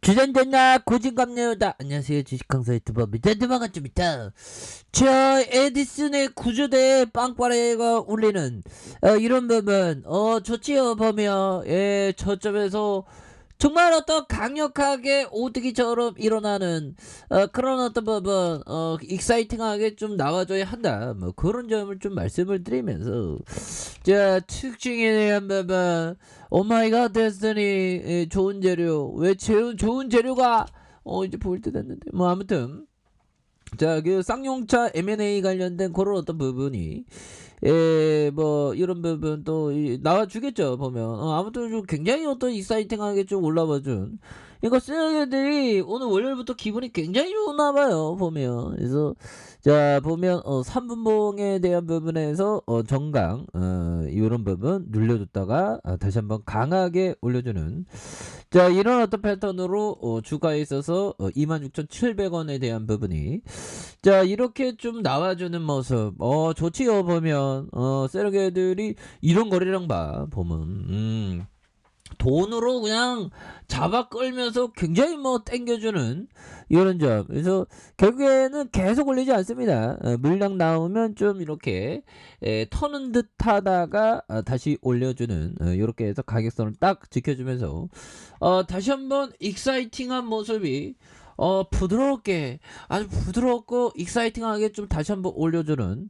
주전됐나 고진감래요다. 안녕하세요, 주식강사 유튜버 미터드만가쯤이다. 자, 에디슨의 구조대에 빵빠레가 울리는 이런 부분 좋지요. 보면 저점에서 정말 어떤 강력하게 오드기처럼 일어나는 그런 어떤 부분 익사이팅하게 좀 나와줘야 한다, 뭐 그런 점을 좀 말씀을 드리면서, 자, 특징에 대한 부분, 오마이갓 데스티니 좋은 재료, 왜 좋은 재료가 이제 보일 때 됐는데, 뭐 아무튼, 자, 그 쌍용차 M&A 관련된 그런 어떤 부분이 뭐 이런 부분 또 나와주겠죠. 보면 아무튼 좀 굉장히 어떤 익사이팅하게 좀 올라와준 이거 쓰레기들이 오늘 월요일부터 기분이 굉장히 좋나봐요. 보면 그래서, 자, 보면 3분봉에 대한 부분에서 정강 이런 부분 눌려줬다가 다시 한번 강하게 올려주는, 자, 이런 어떤 패턴으로 주가에 있어서 26,700원에 대한 부분이, 자, 이렇게 좀 나와주는 모습 좋지요. 보면 세르게들이 이런 거래량 봐 보면, 돈으로 그냥 잡아 끌면서 굉장히 뭐 땡겨주는 이런 점. 그래서 결국에는 계속 올리지 않습니다. 물량 나오면 좀 이렇게 터는 듯 하다가 다시 올려주는, 이렇게 해서 가격선을 딱 지켜주면서 다시 한번 익사이팅한 모습이 부드럽게, 아주 부드럽고 익사이팅하게 좀 다시 한번 올려주는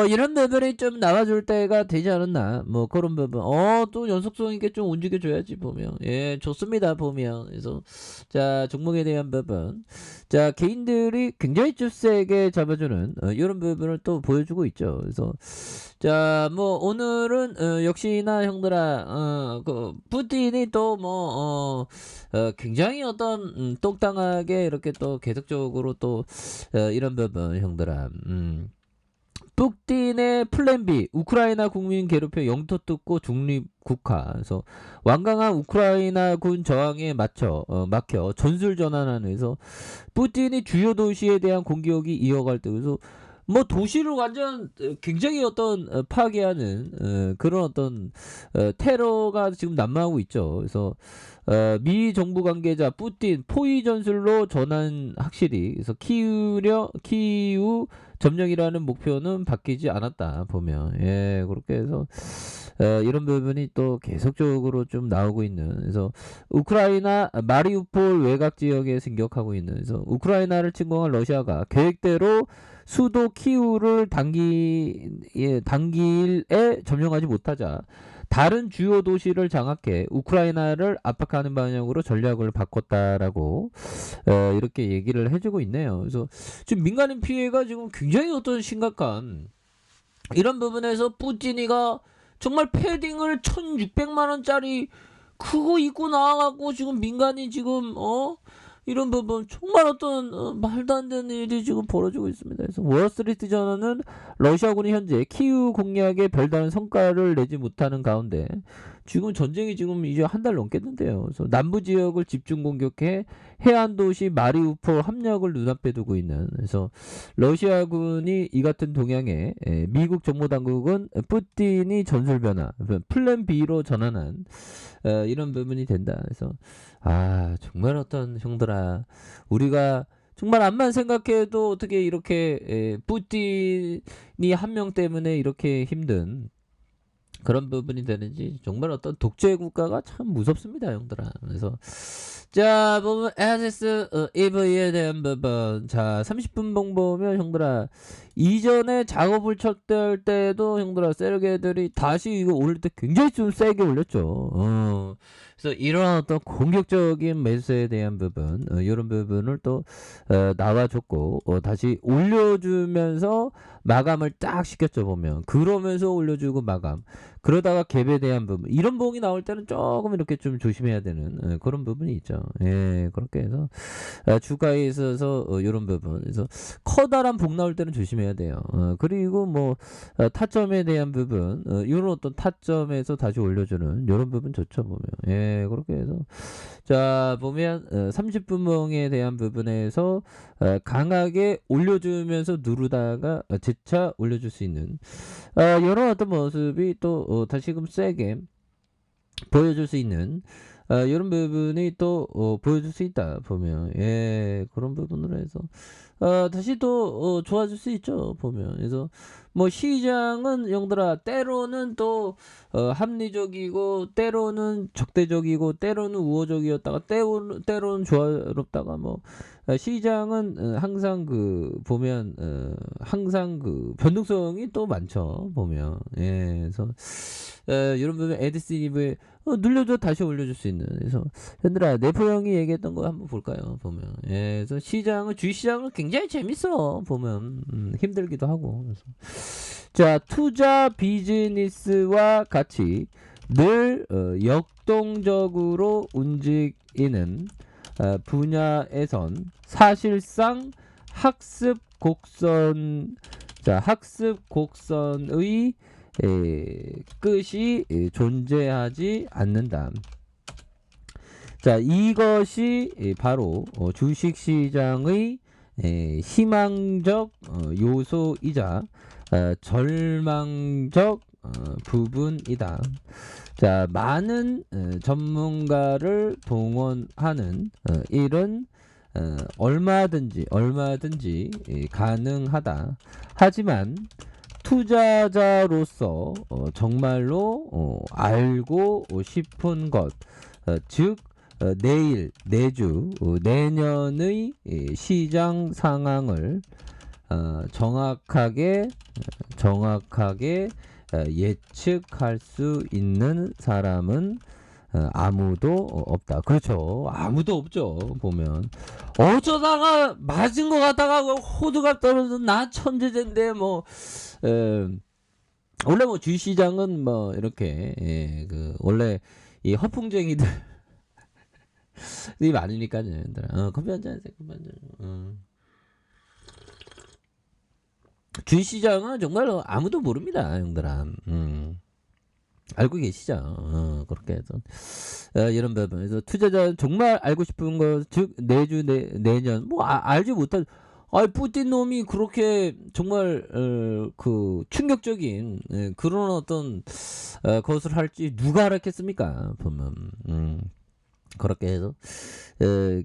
이런 부분이 좀 나와줄 때가 되지 않았나, 뭐 그런 부분. 또 연속성 있게 좀 움직여줘야지. 보면 좋습니다. 보면 그래서, 자, 종목에 대한 부분, 자, 개인들이 굉장히 좀 세게 잡아주는 이런 부분을 또 보여주고 있죠. 그래서, 자, 뭐 오늘은 역시나 형들아, 그 푸틴이 또 뭐 굉장히 어떤 똑당하게 이렇게 또 계속적으로 또 이런 부분 형들아, 푸틴의 플랜 B, 우크라이나 국민 괴롭혀 영토 뜯고 중립 국화. 그래서 완강한 우크라이나군 저항에 막혀 전술 전환하는, 그래서 푸틴이 주요 도시에 대한 공격이 이어갈 때, 그래서 뭐 도시를 완전 굉장히 어떤 파괴하는 그런 어떤 테러가 지금 난무하고 있죠. 그래서 미 정부 관계자 푸틴 포위 전술로 전환 확실히, 그래서 키우 점령이라는 목표는 바뀌지 않았다. 보면 그렇게 해서 이런 부분이 또 계속적으로 좀 나오고 있는, 그래서 우크라이나 마리우폴 외곽 지역에 진격하고 있는, 그래서 우크라이나를 침공한 러시아가 계획대로 수도 키우를 단기일에 점령하지 못하자 다른 주요 도시를 장악해 우크라이나를 압박하는 방향으로 전략을 바꿨다라고 이렇게 얘기를 해주고 있네요. 그래서 지금 민간인 피해가 지금 굉장히 어떤 심각한 이런 부분에서, 푸틴이가 정말 패딩을 1600만 원짜리 그거 입고 나와갖고 지금 민간인 지금 이런 부분 정말 어떤 말도 안 되는 일이 지금 벌어지고 있습니다. 그래서 월스트리트 저널은 러시아군이 현재 키우 공략에 별다른 성과를 내지 못하는 가운데, 지금 전쟁이 지금 이제 한 달 넘겠는데요. 그래서 남부 지역을 집중 공격해 해안 도시 마리우폴 함락을 눈앞에 두고 있는, 그래서 러시아군이 이 같은 동향에 미국 정보 당국은 푸틴이 전술 변화 플랜 B로 전환한 이런 부분이 된다. 그래서 정말 어떤 형들아, 우리가 정말 암만 생각해도 어떻게 이렇게 푸틴이 한 명 때문에 이렇게 힘든 그런 부분이 되는지, 정말 어떤 독재 국가가 참 무섭습니다, 형들아. 그래서, 자, 보면 에아세스 EV에 대한 부분, 자, 30분 보면 형들아, 이전에 작업을 쳤을 때도 형들아 세르게들이 다시 이거 올릴 때 굉장히 좀 세게 올렸죠. 그래서 이런 어떤 공격적인 매수에 대한 부분, 이런 부분을 또 나와줬고, 다시 올려주면서 마감을 딱 시켰죠. 보면 그러면서 올려주고 마감, 그러다가 갭에 대한 부분, 이런 봉이 나올 때는 조금 이렇게 좀 조심해야 되는 그런 부분이 있죠. 그렇게 해서 주가에 있어서 이런 부분, 그래서 커다란 봉 나올 때는 조심해야 돼요. 그리고 뭐 타점에 대한 부분, 이런 어떤 타점에서 다시 올려주는 이런 부분 좋죠. 보면 그렇게 해서, 자, 보면 30분 봉에 대한 부분에서 강하게 올려주면서 누르다가 재차 올려줄 수 있는 이런 어떤 모습이 또 다시금 세게 보여줄 수 있는 이런 부분이 또 보여줄 수 있다 보면 예 그런 부분으로 해서 다시 또 좋아질 수 있죠 보면. 그래서 뭐 시장은 영들아 때로는 또 합리적이고 때로는 적대적이고 때로는 우호적이었다가 때로는 조화롭다가 뭐 시장은 항상 그 보면 항상 그 변동성이 또 많죠 보면. 예 그래서 이런 부분 에드슨이브에 눌려줘 다시 올려줄 수 있는. 그래서 현들아 네포 형이 얘기했던 거 한번 볼까요 보면. 예 그래서 시장은 주식시장은 굉장히 재밌어 보면. 힘들기도 하고. 그래서 자 투자 비즈니스와 같이 늘 역동적으로 움직이는 분야에선 사실상 학습 곡선 학습 곡선의 끝이 존재하지 않는다. 자 이것이 바로 주식시장의 희망적 요소이자 절망적 부분이다. 자 많은 전문가를 동원하는 일은 얼마든지 가능하다. 하지만 투자자로서 정말로 알고 싶은 것, 즉 내일, 내주, 내년의 시장 상황을 정확하게 예측할 수 있는 사람은 아무도 없다. 그렇죠. 아무도 없죠. 보면 어쩌다가 맞은 것 같다가 호두가 떨어져서 나 천재인데 뭐 원래 뭐 주시장은 뭐 이렇게 그 원래 이 허풍쟁이들이 많으니까요. 커피 한잔 하세요. 커피 한잔. 주시장은 정말 아무도 모릅니다, 형들아. 알고 계시죠? 그렇게 해서 이런 부분에서 투자자 정말 알고 싶은 거, 즉 내주 내년 뭐 알지 못한. 뿌틴 놈이 그렇게 정말 그 충격적인 그런 어떤 것을 할지 누가 알았겠습니까? 보면 그렇게 해서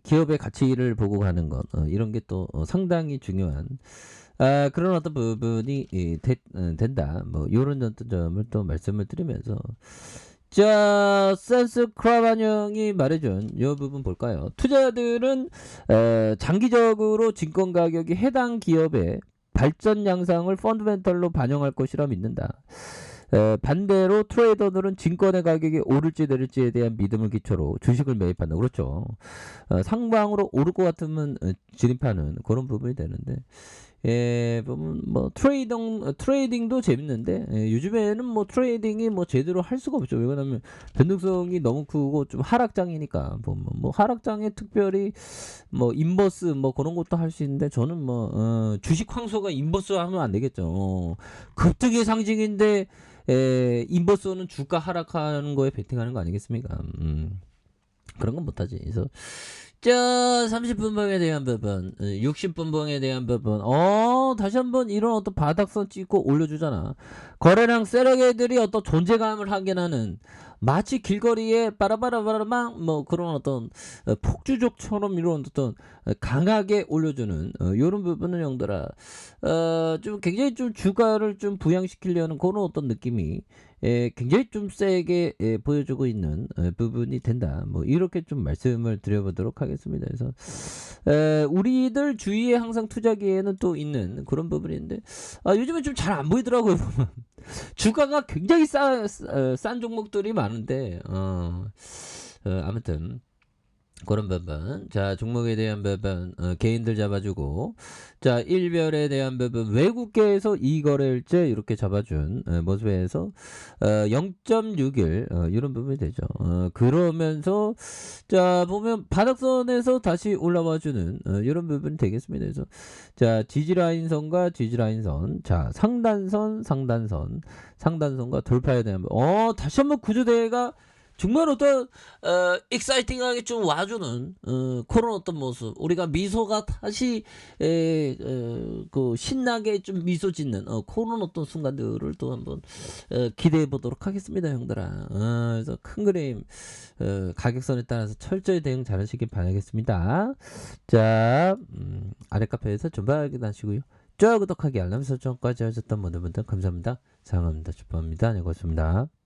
기업의 가치를 보고 가는 것 이런 게 또 상당히 중요한 그런 어떤 부분이 된다. 뭐 요런 어떤 점을 또 말씀을 드리면서 자 센스 크라반 형이 말해준 이 부분 볼까요? 투자자들은 장기적으로 증권 가격이 해당 기업의 발전 양상을 펀드멘털로 반영할 것이라 믿는다. 반대로 트레이더들은 증권의 가격이 오를지 내릴지에 대한 믿음을 기초로 주식을 매입한다. 그렇죠. 상방으로 오를 것 같으면 진입하는 그런 부분이 되는데 보면 뭐 트레이딩도 재밌는데 요즘에는 뭐 트레이딩이 뭐 제대로 할 수가 없죠. 왜냐면 변동성이 너무 크고 좀 하락장이니까 보면 뭐 하락장에 특별히 뭐 인버스 뭐 그런 것도 할 수 있는데 저는 뭐 주식 황소가 인버스 하면 안 되겠죠. 급등의 상징인데 인버스는 주가 하락하는 거에 베팅하는 거 아니겠습니까? 그런 건 못하지. 그래서 자 30분봉에 대한 부분 60분봉에 대한 부분 다시 한번 이런 어떤 바닥선 찍고 올려주잖아. 거래량 세력애들이 어떤 존재감을 확인하는 마치 길거리에 빠라바라바라망 뭐 그런 어떤 폭주족처럼 이런 어떤 강하게 올려주는 이런 부분은 형들아 좀 굉장히 좀 주가를 좀 부양시키려는 그런 어떤 느낌이 굉장히 좀 세게 보여주고 있는 부분이 된다. 뭐 이렇게 좀 말씀을 드려보도록 하겠습니다. 그래서 우리들 주위에 항상 투자기에는 또 있는 그런 부분인데 요즘은 좀 잘 안 보이더라고요. 보면 주가가 굉장히 싼 종목들이 많은데 아무튼 그런 부분. 자 종목에 대한 부분 개인들 잡아주고 자 일별에 대한 부분 외국계에서 이거래일제 이렇게 잡아준 모습에서 0.6일 이런 부분이 되죠. 그러면서 자 보면 바닥선에서 다시 올라와주는 이런 부분이 되겠습니다. 그래서 자 지지라인선과 지지라인선 자 상단선과 돌파에 대한 다시 한번 구조대가 정말 어떤 익사이팅하게 좀 와주는 그런 어떤 모습, 우리가 미소가 다시 그 신나게 좀 미소 짓는 그런 어떤 순간들을 또 한번 기대해 보도록 하겠습니다, 형들아. 그래서 큰 그림 가격선에 따라서 철저히 대응 잘하시길 바라겠습니다. 자, 아래 카페에서 전부 확인하시고요. 좋아요, 구독하기, 알람 설정까지 하셨던 모든 분들 감사합니다. 사랑합니다. 축복합니다. 네, 고맙습니다.